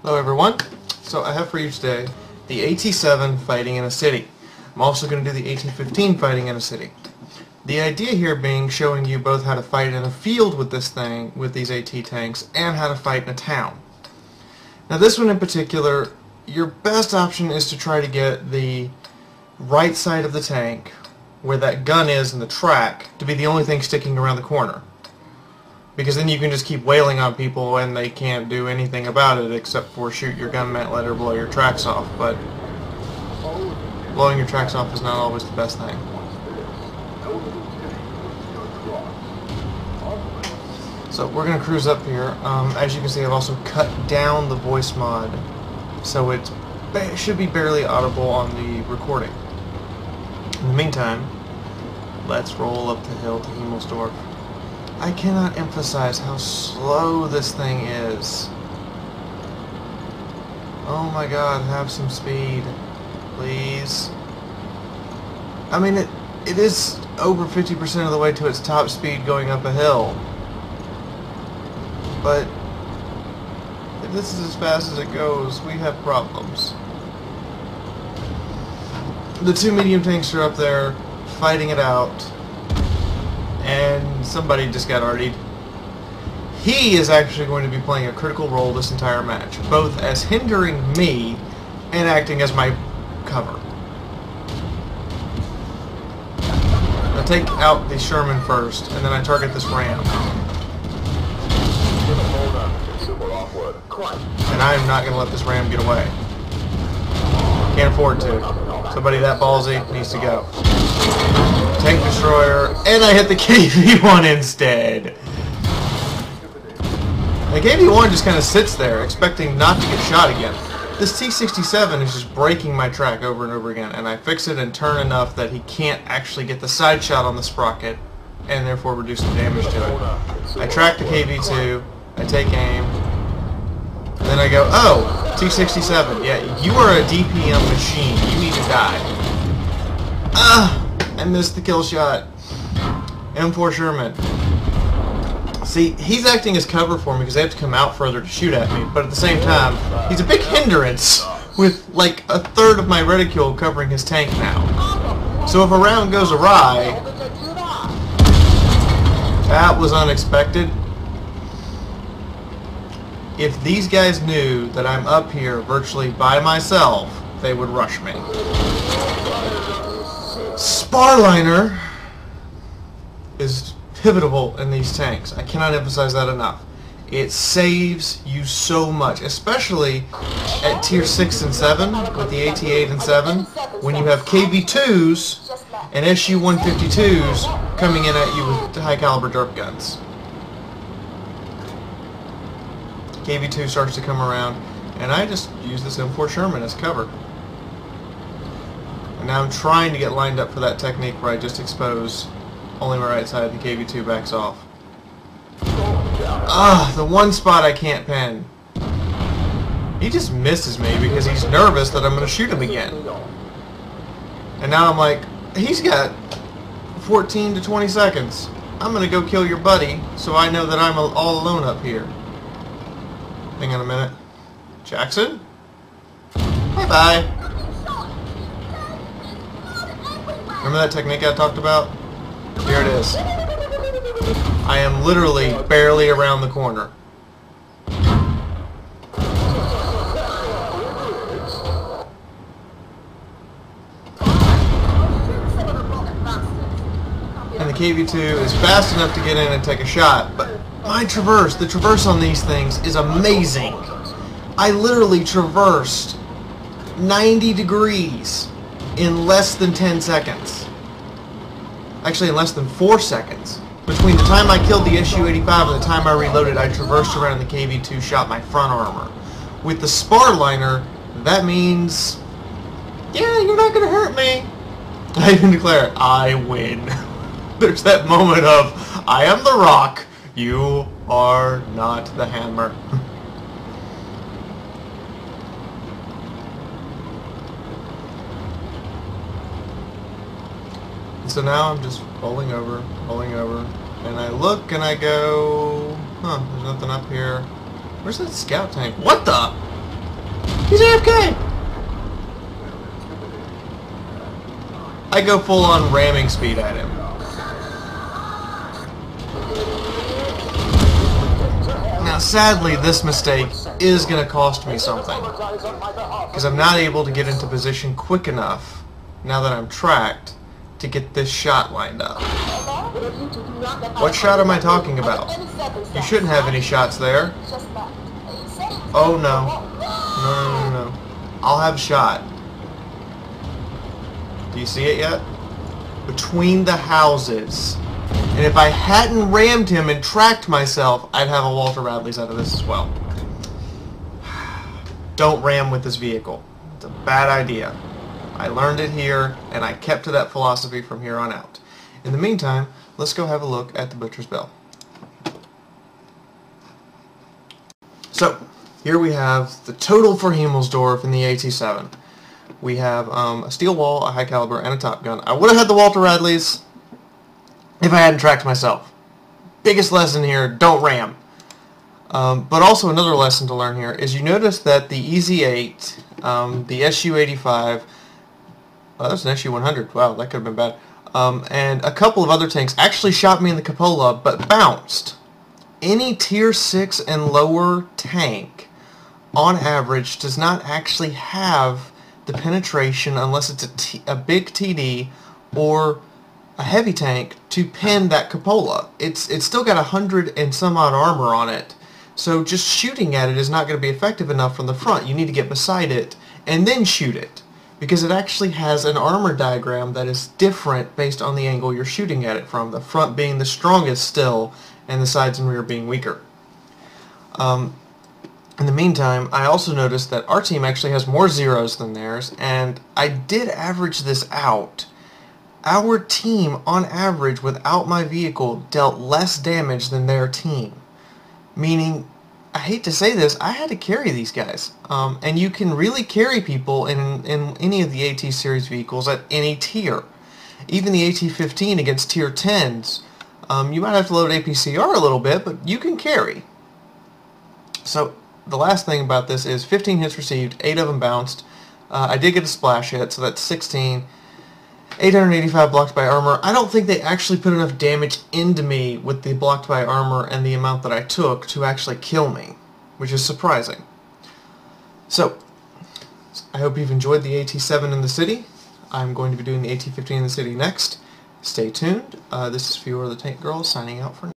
Hello everyone. So I have for you today the AT7 fighting in a city. I'm also going to do the AT15 fighting in a city. The idea here being showing you both how to fight in a field with this thing, with these AT tanks, and how to fight in a town. Now this one in particular, your best option is to try to get the right side of the tank, where that gun is in the track, to be the only thing sticking around the corner. Because then you can just keep wailing on people and they can't do anything about it except for shoot your gun mantlet or blow your tracks off. But blowing your tracks off is not always the best thing. So we're going to cruise up here. As you can see, I've also cut down the voice mod, so it should be barely audible on the recording. In the meantime, let's roll up the hill to Himmelsdorf. I cannot emphasize how slow this thing is. Oh my god, have some speed, please. I mean, it is over 50% of the way to its top speed going up a hill. But if this is as fast as it goes, we have problems. The two medium tanks are up there fighting it out. And somebody just got RD'd. He is actually going to be playing a critical role this entire match, both as hindering me and acting as my cover. I take out the Sherman first, and then I target this ram. And I am not going to let this ram get away. Can't afford to. Somebody that ballsy needs to go. Tank destroyer, and I hit the KV-1 instead. The KV-1 just kind of sits there, expecting not to get shot again. This T-67 is just breaking my track over and over again, and I fix it and turn enough that he can't actually get the side shot on the sprocket, and therefore reduce the damage to it. I track the KV-2, I take aim, and then I go, oh, T-67, yeah, you are a DPM machine, you need to die. I missed the kill shot. M4 Sherman. See, he's acting as cover for me because they have to come out further to shoot at me, but at the same time, he's a big hindrance with like a third of my reticule covering his tank now. So if a round goes awry, that was unexpected. If these guys knew that I'm up here virtually by myself, they would rush me. Sparliner is pivotal in these tanks. I cannot emphasize that enough. It saves you so much, especially at tier 6 and 7 with the AT8 and 7, when you have KV2s and SU-152s coming in at you with high caliber derp guns. KV2 starts to come around, and I just use this M4 Sherman as cover. And now I'm trying to get lined up for that technique where I just expose only my right side, the KV-2 backs off. The one spot I can't pin. He just misses me because he's nervous that I'm going to shoot him again. And now I'm like, he's got 14 to 20 seconds. I'm going to go kill your buddy so I know that I'm all alone up here. Hang on a minute. Jackson? Bye-bye. Remember that technique I talked about? Here it is. I am literally barely around the corner. And the KV-2 is fast enough to get in and take a shot, but my traverse, the traverse on these things is amazing. I literally traversed 90 degrees in less than 10 seconds. Actually, in less than 4 seconds. Between the time I killed the SU-85 and the time I reloaded, I traversed around the KV-2, shot my front armor. With the Sparliner, that means, yeah, you're not going to hurt me. I even declare, I win. There's that moment of, I am the rock, you are not the hammer. So now I'm just rolling over, and I look and I go, huh, there's nothing up here. Where's that scout tank? What the? She's AFK! I go full on ramming speed at him. Now sadly this mistake is going to cost me something, because I'm not able to get into position quick enough, now that I'm tracked, to get this shot lined up. What shot am I talking about? You shouldn't have any shots there. Oh no. No. I'll have a shot. Do you see it yet? Between the houses. And if I hadn't rammed him and tracked myself, I'd have a Walter Radley's out of this as well. Don't ram with this vehicle. It's a bad idea. I learned it here, and I kept to that philosophy from here on out. In the meantime, let's go have a look at the Butcher's Bell. So, here we have the total for Himmelsdorf in the AT7. We have a steel wall, a high caliber, and a top gun. I would have had the Walter Radley's if I hadn't tracked myself. Biggest lesson here, don't ram. But also another lesson to learn here is you notice that the EZ8, the SU-85, that's an SU-100, wow, that could have been bad, and a couple of other tanks actually shot me in the cupola, but bounced. Any Tier 6 and lower tank, on average, does not actually have the penetration, unless it's a big TD or a heavy tank, to pin that cupola. It's still got 100 and some odd armor on it, so just shooting at it is not going to be effective enough from the front. You need to get beside it and then shoot it, because it actually has an armor diagram that is different based on the angle you're shooting at it from, the front being the strongest still and the sides and rear being weaker. In the meantime, I also noticed that our team actually has more zeros than theirs, and I did average this out. Our team, on average, without my vehicle, dealt less damage than their team. Meaning, I hate to say this, I had to carry these guys. And you can really carry people in any of the AT series vehicles at any tier. Even the AT-15 against tier 10s, you might have to load APCR a little bit, but you can carry. So, the last thing about this is 15 hits received, 8 of them bounced. I did get a splash hit, so that's 16. 885 blocked by armor. I don't think they actually put enough damage into me with the blocked by armor and the amount that I took to actually kill me, which is surprising. So, I hope you've enjoyed the AT7 in the city. I'm going to be doing the AT-15 in the city next. Stay tuned. This is Fiaura the Tank Girl signing out for now.